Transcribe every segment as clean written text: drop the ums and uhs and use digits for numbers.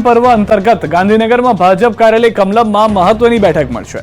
પર્વ અંતર્ગત ગાંધીનગરમાં ભાજપ કાર્યાલય કમલમમાં મહત્વની બેઠક મળશે।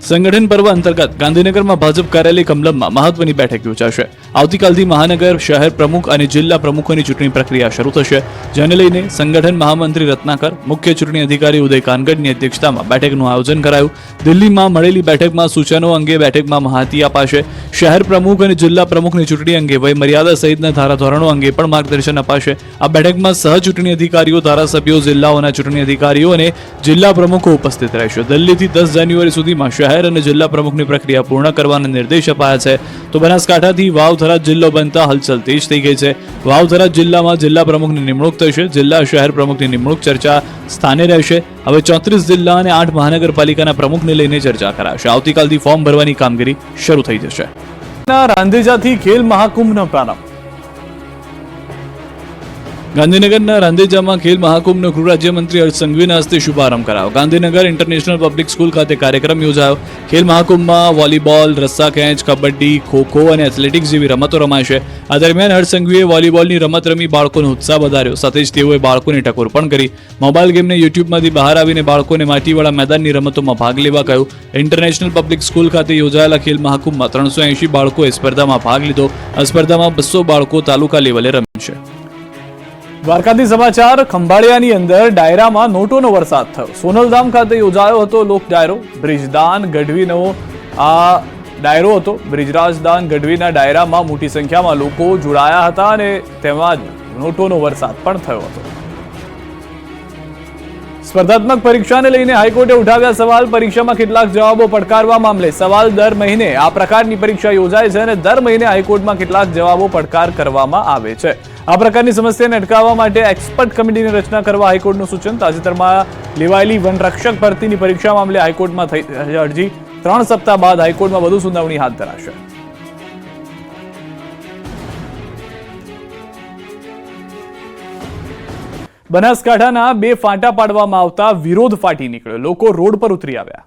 સંગઠન પર્વ અંતર્ગત ગાંધીનગરમાં ભાજપ કાર્યાલય કમલમમાં મહત્વની બેઠક યોજાશે। આવતીકાલથી મહાનગર, શહેર પ્રમુખ અને જિલ્લા પ્રમુખોની ચૂંટણી પ્રક્રિયા શરૂ થશે, જેને લઈને સંગઠન મહામંત્રી રત્નાકર, મુખ્ય ચૂંટણી અધિકારી ઉદય કાનગડની અધ્યક્ષતામાં બેઠકનું આયોજન કરાયું। દિલ્હીમાં મળેલી બેઠકમાં સૂચનો અંગે બેઠકમાં માહિતી અપાશે। શહેર પ્રમુખ અને જિલ્લા પ્રમુખની ચૂંટણી અંગે વયમર્યાદા સહિતના ધારાધોરણો અંગે પણ માર્ગદર્શન અપાશે। આ બેઠકમાં સહ ચૂંટણી અધિકારીઓ, ધારાસભ્યો, જિલ્લાઓના ચૂંટણી અધિકારીઓ અને જિલ્લા પ્રમુખો ઉપસ્થિત રહેશે। દિલ્હીથી 10 જાન્યુઆરી સુધીમાં શહેર અને જિલ્લા પ્રમુખની પ્રક્રિયા પૂર્ણ કરવાના નિર્દેશ અપાયા છે। તો બનાસકાંઠાથી વાવ-થરાદ જિલ્લો બનતા હલચલ તેજ થઈ ગઈ છે। વાવ-થરાદ જિલ્લામાં જિલ્લા પ્રમુખની નિમણૂક થશે, જિલ્લા શહેર પ્રમુખની નિમણૂક ચર્ચા સ્થાને રહેશે। હવે 34 જિલ્લા અને 8 મહાનગરપાલિકાના પ્રમુખને લઈને ચર્ચા કરાશે। આવતીકાલથી ફોર્મ ભરવાની કામગીરી શરૂ થઈ જશે। રાંદેજાથી ખેલ મહાકુંભનો પ્રારંભ। ગાંધીનગરના રાંદેજામાં ખેલ મહાકુંભનો ગૃહ રાજ્યમંત્રી હર્ષ સંઘવીના હસ્તે શુભારંભ કરાયો। ગાંધીનગર ઇન્ટરનેશનલ પબ્લિક સ્કૂલ ખાતે કાર્યક્રમ યોજાયો। ખેલ મહાકુંભમાં વોલીબોલ, રસ્સા ખેંચ, કબડ્ડી, ખોખો અને એથ્લેટિક્સ જેવી રમતો રમાશે। આ દરમિયાન હર્ષ સંઘવીએ વોલીબોલની રમત રમી બાળકોનો ઉત્સાહ વધાર્યો, સાથે જ તેઓએ બાળકોને ટકોર પણ કરી। મોબાઈલ ગેમને યુટ્યુબમાંથી બહાર આવીને બાળકોને માટીવાળા મેદાનની રમતોમાં ભાગ લેવા કહ્યું। ઇન્ટરનેશનલ પબ્લિક સ્કૂલ ખાતે યોજાયેલા ખેલ મહાકુંભમાં 380 બાળકોએ સ્પર્ધામાં ભાગ લીધો। આ સ્પર્ધામાં 200 બાળકો તાલુકા લેવલે રમશે। દ્વારકાથી સમાચાર। ખંભાળિયાની અંદર ડાયરામાં નોટોનો વરસાદ થયો। સોનલધામ ખાતે યોજાયો હતો લોક ડાયરો। બ્રિજરાજદાન ગઢવીનો આ ડાયરો હતો। બ્રિજરાજદાન ગઢવીના ડાયરામાં મોટી સંખ્યામાં લોકો જોડાયા હતા અને તેમાં નોટોનો વરસાદ પણ થયો હતો। સ્પર્ધાત્મક પરીક્ષાને લઈને હાઈકોર્ટે ઉઠાવ્યા સવાલ। પરીક્ષામાં કેટલાક જવાબો પડકારવા મામલે સવાલ। દર મહિને આ પ્રકારની પરીક્ષા યોજાય છે અને દર મહિને હાઈકોર્ટમાં કેટલાક જવાબો પડકાર કરવામાં આવે છે। આ પ્રકારની સમસ્યાને અટકાવવા માટે એક્સપર્ટ કમિટીની રચના કરવા હાઈકોર્ટનું સૂચન। તાજેતરમાં લેવાયેલી વનરક્ષક ભરતીની પરીક્ષા મામલે હાઈકોર્ટમાં થઈ અરજી। 3 સપ્તાહ બાદ હાઈકોર્ટમાં વધુ સુનાવણી હાથ ધરાશે। બનાસકાંઠાના 2 ફાંટા પાડવામાં આવતા વિરોધ ફાટી નીકળ્યો। લોકો રોડ પર ઉતરી આવ્યા।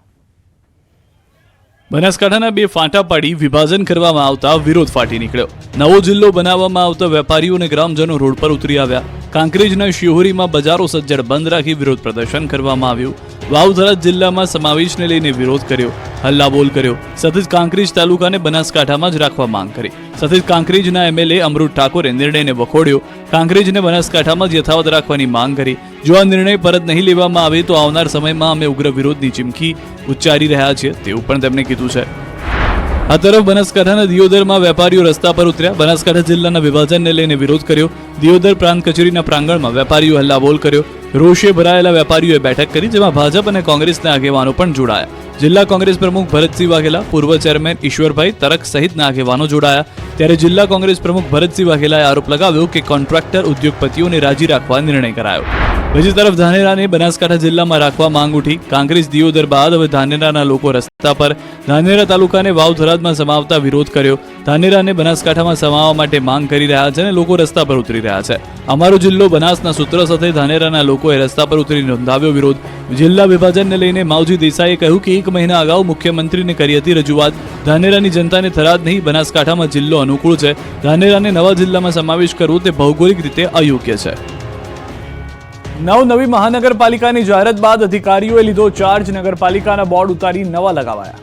બનાસકાંઠાના 2 ફાંટા પાડી વિભાજન કરવામાં આવતા વિરોધ ફાટી નીકળ્યો। નવો જિલ્લો બનાવવામાં આવતા વેપારીઓ અને ગ્રામજનો રોડ પર ઉતરી આવ્યા। કાંકરેજના શિહોરીમાં બજારો સજ્જડ બંધ રાખી વિરોધ પ્રદર્શન કરવામાં આવ્યું। વાવ-થરાદ જિલ્લામાં સમાવેશને લઈને વિરોધ કર્યો, હલ્લાબોલ કર્યો। સાથે જ કાંકરેજ તાલુકાને બનાસકાંઠામાં જ રાખવા માંગ કરી। સાથે જ કાંકરેજના એમએલએ અમૃત ઠાકોરે નિર્ણયને વખોડ્યો। કાંકરેજને બનાસકાંઠામાં જ યથાવત રાખવાની માંગ કરી। જો આ નિર્ણય પરત નહીં લેવામાં આવે તો આવનાર સમયમાં અમે ઉગ્ર વિરોધની ચીમકી ઉચ્ચારી રહ્યા છીએ તેવું પણ તેમણે કીધું છે। આ તરફ બનાસકાંઠાના દિયોદરમાં વેપારીઓ રસ્તા પર ઉતર્યા। બનાસકાંઠા જિલ્લાના વિભાજનને લઈને વિરોધ કર્યો। દિયોદર પ્રાંત કચેરીના પ્રાંગણમાં વેપારીઓ હલ્લાબોલ કર્યો। રોષે ભરાયેલા વેપારીઓએ બેઠક કરી, જેમાં ભાજપ અને કોંગ્રેસના આગેવાનો પણ જોડાયા। જિલ્લા કોંગ્રેસ પ્રમુખ ભરતસિંહ વાઘેલા, પૂર્વ ચેરમેન ઈશ્વરભાઈ તરક સહિતના આગેવાનો જોડાયા। ત્યારે જિલ્લા કોંગ્રેસ પ્રમુખ ભરતસિંહ વાઘેલાએ આરોપ લગાવ્યો કે કોન્ટ્રાક્ટર ઉદ્યોગપતિઓને રાજી રાખવા નિર્ણય કરાયો। બીજી તરફ ધાનેરાને બનાસકાંઠા જિલ્લામાં રાખવા માંગ ઉઠી। કાંકરેજ દિયોદર બાદ હવે ધાનેરાના લોકો રસ્તા પર। ધાનેરા તાલુકાને વાવ-થરાદમાં સમાવતા વિરોધ કર્યો। ધાનેરાને બનાસકાંઠામાં સમાવવા માટે માંગ કરી રહ્યા છે અને લોકો રસ્તા પર ઉતરી રહ્યા છે। અમારો જિલ્લો બનાસના સૂત્ર સાથે ધાનેરાના લોકોએ રસ્તા પર ઉતરી નોંધાવ્યો વિરોધ। જિલ્લા વિભાજનને લઈને માવજી દેસાઈએ કહ્યું કે 1 મહિના અગાઉ મુખ્યમંત્રીને કરી હતી રજૂઆત। ધાનેરાની જનતાને થરાદ નહીં બનાસકાંઠામાં જિલ્લો અનુકૂળ છે। ધાનેરાને નવા જિલ્લામાં સમાવેશ કરવો તે ભૌગોલિક રીતે અયોગ્ય છે। નવી મહાનગરપાલિકાની જાહેરાત બાદ અધિકારીઓએ લીધો ચાર્જ। નગરપાલિકાના બોર્ડ ઉતારી નવા લગાવાયા।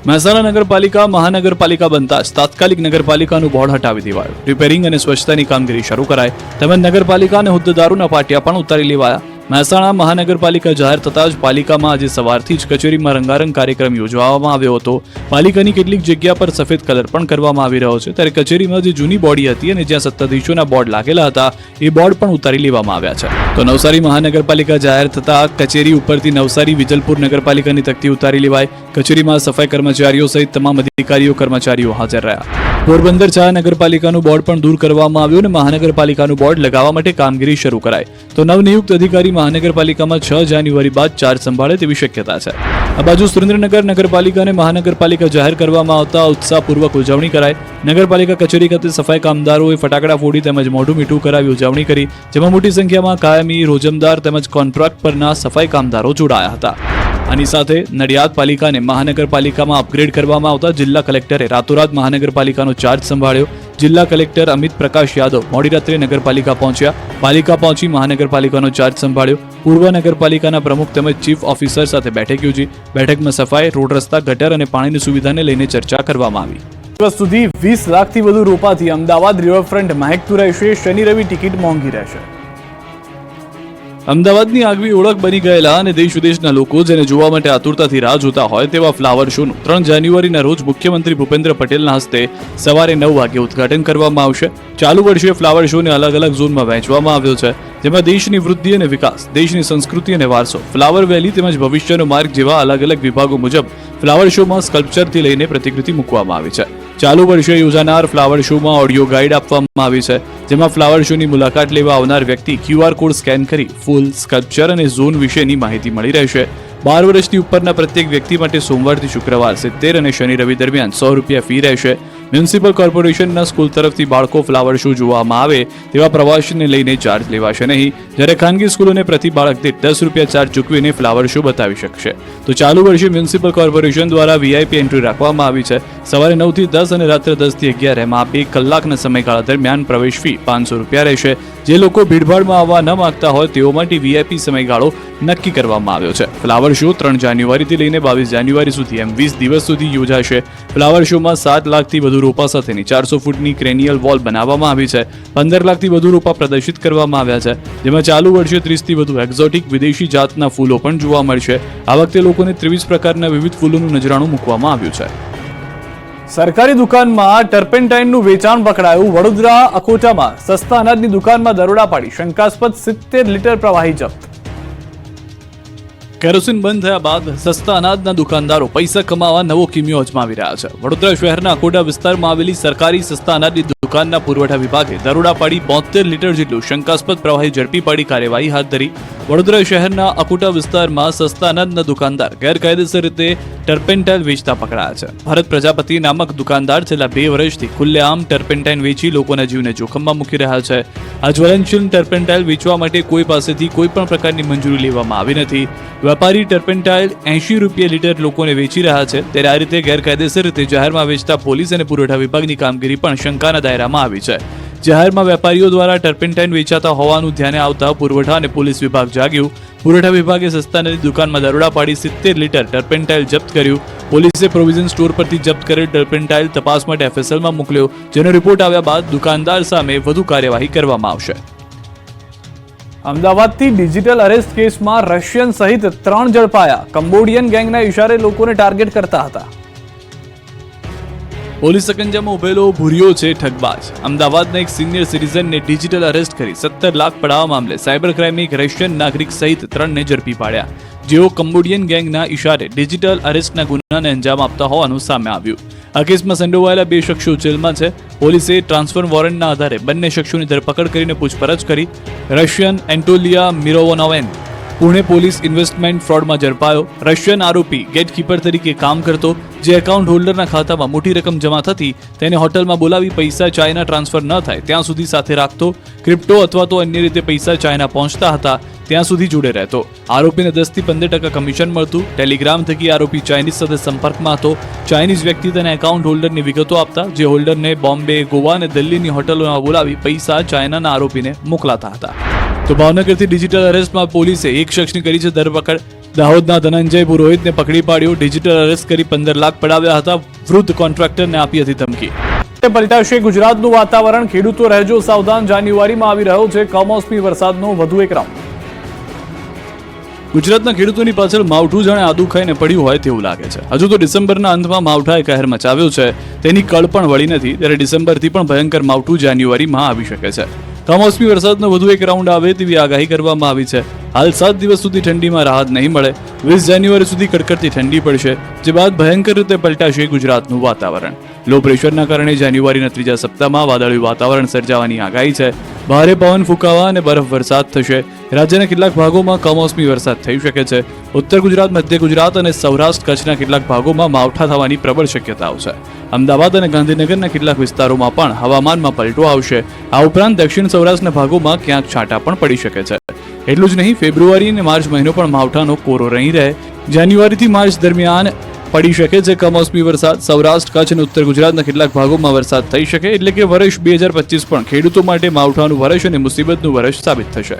મહેસાણા નગરપાલિકા મહાનગરપાલિકા બનતા જ તાત્કાલિક નગરપાલિકાનું બોર્ડ હટાવી દેવાયું। રિપેરિંગ અને સ્વચ્છતાની કામગીરી શરૂ કરાઈ, તેમજ નગરપાલિકા અને હોદ્દેદારોના પાટિયા પણ ઉતારી લેવાયા। મહેસાણા મહાનગરપાલિકા જાહેર થતાં જ પાલિકામાં આજે સવારથી જ કચેરીમાં રંગારંગ કાર્યક્રમ યોજવામાં આવ્યો હતો। પાલિકાની કેટલીક જગ્યા પર સફેદ કલર પણ કરવામાં આવી રહ્યો છે। ત્યારે કચેરીમાં જે જૂની બોડી હતી અને જ્યાં સત્તાધીશોના બોર્ડ લાગેલા હતા એ બોર્ડ પણ ઉતારી લેવામાં આવ્યા છે। તો નવસારી મહાનગરપાલિકા જાહેર થતાં કચેરી ઉપરથી નવસારી વિજલપુર નગરપાલિકાની તકતી ઉતારી લેવાઈ। કચેરીમાં સફાઈ કર્મચારીઓ સહિત તમામ અધિકારીઓ કર્મચારીઓ હાજર રહ્યા। પોરબંદર ચા નગરપાલિકાનું બોર્ડ પણ દૂર કરવામાં આવ્યું અને મહાનગરપાલિકાનું બોર્ડ લગાવવા માટે કામગીરી શરૂ કરાઈ। તો નવનિયુક્ત અધિકારી મહાનગરપાલિકામાં 6 જાન્યુઆરી બાદ ચાર્જ સંભાળે તેવી શક્યતા છે। આ બાજુ સુરેન્દ્રનગર નગરપાલિકાને મહાનગરપાલિકા જાહેર કરવામાં આવતા ઉત્સાહપૂર્વક ઉજવણી કરાઈ। નગરપાલિકા કચેરી ખાતે સફાઈ કામદારોએ ફટાકડા ફોડી તેમજ મોઢું મીઠું કરાવી ઉજવણી કરી, જેમાં મોટી સંખ્યામાં કાયમી, રોજમદાર તેમજ કોન્ટ્રાક્ટ પરના સફાઈ કામદારો જોડાયા હતા। આની સાથે નડિયાદ પાલિકાને મહાનગરપાલિકામાં અપગ્રેડ કરવામાં આવતા જિલ્લા કલેક્ટરે રાતોરાત મહાનગરપાલિકાનો ચાર્જ સંભાળ્યો. જિલ્લા કલેક્ટર અમિત પ્રકાશ યાદવ મોડી રાત્રે નગરપાલિકા પહોંચ્યા. પાલિકા પહોંચી મહાનગરપાલિકાનો ચાર્જ સંભાળ્યો. પૂર્વ નગરપાલિકાના પ્રમુખ તેમજ ચીફ ઓફિસર સાથે બેઠક યોજી. બેઠકમાં સફાઈ, રોડ રસ્તા, ગટર અને પાણીની સુવિધાને લઈને ચર્ચા કરવામાં આવી. દિવસ સુધી 20 લાખથી વધુ રોપાથી અમદાવાદ રિવરફ્રન્ટ મહેકતું રહેશે. શનિ રવિ ટિકિટ મોંઘી રહેશે. અમદાવાદની આગવી ઓળખ બની ગયેલા અને દેશ વિદેશના લોકો જેને જોવા માટે આતુરતાથી રાહ જોતા હોય તેવા ફ્લાવર શોનું 3 જાન્યુઆરીના રોજ મુખ્યમંત્રી ભૂપેન્દ્ર પટેલના હસ્તે સવારે 9 વાગે ઉદ્ઘાટન કરવામાં આવશે. ચાલુ વર્ષે ફ્લાવર શોને અલગ અલગ ઝોનમાં વહેંચવામાં આવ્યો છે, જેમાં દેશની વૃદ્ધિ અને વિકાસ, દેશની સંસ્કૃતિ અને વારસો, ફ્લાવર વેલી તેમજ ભવિષ્યનો માર્ગ જેવા અલગ અલગ વિભાગો મુજબ ફ્લાવર શોમાં સ્કલ્પચરથી લઈને પ્રતિકૃતિ મૂકવામાં આવી છે. ચાલુ વર્ષે યોજાનાર ફ્લાવર શોમાં ઓડિયો ગાઈડ આપવામાં આવી છે, જેમાં ફ્લાવર શોની મુલાકાત લેવા આવનાર વ્યક્તિ QR કોડ સ્કેન કરી ફૂલ, સ્કલ્પચર અને ઝોન વિશેની માહિતી મળી રહેશે. 12 વર્ષથી ઉપરના પ્રત્યેક વ્યક્તિ માટે સોમવારથી શુક્રવાર 70 અને શનિ રવિ દરમિયાન 100 રૂપિયા ફી રહેશે. મ્યુનિસિપલ કોર્પોરેશનના સ્કૂલ તરફથી બાળકો ફ્લાવર શો જોવામાં આવે તેવા પ્રવાસીને લઈને ચાર્જ લેવાશે નહીં, જ્યારે ખાનગી સ્કૂલોને પ્રતિ બાળક દીઠ 10 રૂપિયા ચાર્જ ચૂકવીને ફ્લાવર શો બતાવી શકશે. તો ચાલુ વર્ષે મ્યુનિસિપલ કોર્પોરેશન દ્વારા VIP એન્ટ્રી રાખવામાં આવી છે. સવારે 9 થી 10 અને રાત્રે 10 થી 11 એમ 2 કલાકના સમયગાળા દરમિયાન પ્રવેશ ફી 500 રૂપિયા રહેશે. જે લોકો ભીડભાડમાં આવવા ન માંગતા હોય તેઓ માટે VIP સમયગાળો નક્કી કરવામાં આવ્યો છે. ફ્લાવર શો 3 જાન્યુઆરીથી લઈને 22 જાન્યુઆરી સુધી એમ 20 દિવસ સુધી યોજાશે. ફ્લાવર શોમાં 7 લાખથી વધુ રોપા સાથેની 400 ફૂટની ક્રેનિયલ વોલ બનાવવામાં આવી છે. 15 લાખથી વધુ રોપા પ્રદર્શિત કરવામાં આવ્યા છે, જેમાં ચાલુ વર્ષે 30 થી વધુ એક્ઝોટિક વિદેશી જાતના ફૂલો પણ જોવા મળશે. આ વખતે લોકોને 23 પ્રકારના વિવિધ ફૂલોનું નજરાણું મૂકવામાં આવ્યું છે. સરકારી દુકાનમાં ટર્પેન્ટાઇનનું વેચાણ પકડાયું. વડોદરા અકોટામાં સસ્તા અનાજની દુકાનમાં દરોડા પાડી શંકાસ્પદ 70 લીટર પ્રવાહી જપ્ત. કેરોસીન બંધ થયા બાદ સસ્તા અનાજના દુકાનદારો પૈસા કમાવા નવો કિમિયો અજમાવી રહ્યા છે. વડોદરા શહેરના અકોટા વિસ્તારમાં આવેલી સરકારી સસ્તા અનાજની દુકાનના પુરવઠા વિભાગે દરોડા પાડી 72 લીટર જેટલું શંકાસ્પદ પ્રવાહી ઝડપી પાડી કાર્યવાહી હાથ ધરી. વડોદરા શહેરના અકોટા વિસ્તારમાં સસ્તા અનાજના દુકાનદાર ગેરકાયદેસર રીતે ટર્પેન્ટાઇન વેચતા પકડાયા છે. ભરત પ્રજાપતિ નામક દુકાનદાર છેલ્લા 2 વર્ષથી ખુલ્લેઆમ ટર્પેન્ટાઇન વેચી લોકોના જીવને જોખમમાં મૂકી રહ્યા છે. આ જ્વલનશીલ ટર્પેન્ટાઇન વેચવા માટે કોઈ પાસેથી કોઈ પણ પ્રકારની મંજૂરી લેવામાં આવી નથી. વેપારી ટર્પેન્ટાઇલ 80 રૂપિયા લીટર લોકોને વેચી રહ્યા છે, ત્યારે આ રીતે ગેરકાયદેસર રીતે જાહેરમાં વેચતા પોલીસ અને પુરવઠા વિભાગની કામગીરી પણ શંકાના દાયરામાં આવી છે. જાહેરમાં વેપારીઓ દ્વારા ટર્પેન્ટાઇન વેચાતા હોવાનું ધ્યાને આવતા પુરવઠા અને પોલીસ વિભાગ જાગ્યું. પુરવઠા વિભાગે સસ્તાનાની દુકાનમાં દરોડા પાડી 70 લીટર ટર્પેન્ટાઇલ જપ્ત કર્યું. પોલીસે પ્રોવિઝન સ્ટોર પરથી જપ્ત કરેલ ટર્પેન્ટાઇલ તપાસ માટે FSLમાં મોકલ્યો, જેનો રિપોર્ટ આવ્યા બાદ દુકાનદાર સામે વધુ કાર્યવાહી કરવામાં આવશે. અમદાવાદથી ડિજિટલ અરેસ્ટ કેસમાં રશિયન સહિત 3 ઝડપાયા. કંબોડિયન ગેંગના ઇશારે લોકોને ટાર્ગેટ કરતા હતા. પોલીસ સકંજામાં ઉભેલો ભૂરિયો છે ઠગબાજ. અમદાવાદના એક સિનિયર સિટીઝનને ડિજિટલ અરેસ્ટ કરી 17 લાખ પડાવવા મામલે સાયબર ક્રાઇમે એક રશિયન નાગરિક સહિત 3ને ઝડપી પાડ્યા, જેઓ કંબોડિયન ગેંગના ઇશારે ડિજિટલ અરેસ્ટના ગુનાને અંજામ આપતા હોવાનું સામે આવ્યું. આ કેસમાં સંડોવાયેલા 2 શખ્સો જેલમાં છે. પોલીસે ટ્રાન્સફર વોરંટના આધારે બંને શખ્સોની ધરપકડ કરીને પૂછપરછ કરી. રશિયન એન્ટોલિયા મિરોવનોવેન પુણે પોલીસ ઇન્વેસ્ટમેન્ટ ફ્રોડમાં ઝડપાયો. રશિયન આરોપી ગેટકીપર તરીકે કામ કરતો, જે એકાઉન્ટ હોલ્ડરના ખાતામાં મોટી રકમ જમા થતી તેને હોટલમાં બોલાવી પૈસા ચાઇના ટ્રાન્સફર ન થાય ત્યાં સુધી સાથે રાખતો. ક્રિપ્ટો અથવા તો અન્ય રીતે પૈસા ચાઇના પહોંચતા હતા ત્યાં સુધી જોડે રહેતો. આરોપીને 10 થી 15% કમિશન મળતું. ટેલિગ્રામ થકી આરોપી ચાઇનીઝ સાથે સંપર્કમાં હતો. ચાઇનીઝ વ્યક્તિ તેને એકાઉન્ટ હોલ્ડરની વિગતો આપતા, જે હોલ્ડરને બોમ્બે, ગોવા અને દિલ્હીની હોટલોમાં બોલાવી પૈસા ચાઇનાના આરોપીને મોકલાતા હતા. તો ભાવનગરથી ડિજિટલ અરેસ્ટમાં પોલીસે એક શખ્સની કરી છે ધરપકડ. દાહોદના ધનંજય પુરોહિતને પકડી પાડ્યો. ડિજિટલ અરેસ્ટ કરી 15 લાખ પડાવ્યા હતા. વૃદ્ધ કોન્ટ્રાક્ટરને આપી હતી ધમકી. પલટાશે ગુજરાતનું વાતાવરણ. ખેડૂતો રહેજો સાવધાન. જાન્યુઆરીમાં આવી રહ્યો છે કમોસમી વરસાદનો વધુ એક રાઉન્ડ. ગુજરાતના ખેડૂતોની પાછળ માવઠું જાણે આદુ ખાઈને પડ્યું હોય તેવું લાગે છે. હજુ તો ડિસેમ્બરના અંતમાં માવઠાએ કહેર મચાવ્યો છે, તેની કળ પણ વળી નથી, ત્યારે ડિસેમ્બરથી પણ ભયંકર માવઠું જાન્યુઆરીમાં આવી શકે છે. કમોસમી વરસાદનો વધુ એક રાઉન્ડ આવે તેવી આગાહી કરવામાં આવી છે. હાલ 7 દિવસ સુધી ઠંડીમાં રાહત નહીં મળે. 20 જાન્યુઆરી સુધી કડકડતી ઠંડી પડશે, જે બાદ ભયંકર રીતે પલટાશે ગુજરાતનું વાતાવરણ. લો પ્રેશરના કારણે જાન્યુઆરીના 3જા સપ્તાહમાં વાદળિયું વાતાવરણ સર્જાવાની આગાહી છે. ભારે પવન ફૂંકાવા અને બરફ વરસાદ થશે. રાજ્યના કેટલાક ભાગોમાં કમોસમી વરસાદ થઈ શકે છે. ઉત્તર ગુજરાત, મધ્ય ગુજરાત અને સૌરાષ્ટ્ર કચ્છના કેટલાક ભાગોમાં માવઠા થવાની પ્રબળ શક્યતાઓ છે. અમદાવાદ અને ગાંધીનગરના કેટલાક વિસ્તારોમાં પણ હવામાનમાં પલટો આવશે. આ ઉપરાંત દક્ષિણ સૌરાષ્ટ્રના ભાગોમાં ક્યાંક છાંટા પણ પડી શકે છે. એટલું જ નહીં, ફેબ્રુઆરી અને માર્ચ મહિનો પણ માવઠાનો કોરો રહી રહે. જાન્યુઆરીથી માર્ચ દરમિયાન પડી શકે છે કમોસમી વરસાદ. સૌરાષ્ટ્ર, કચ્છ અને ઉત્તર ગુજરાતના કેટલાક ભાગોમાં વરસાદ થઈ શકે, એટલે કે વર્ષ 2025 પણ ખેડૂતો માટે માવઠાનું વર્ષ અને મુસીબતનું વર્ષ સાબિત થશે.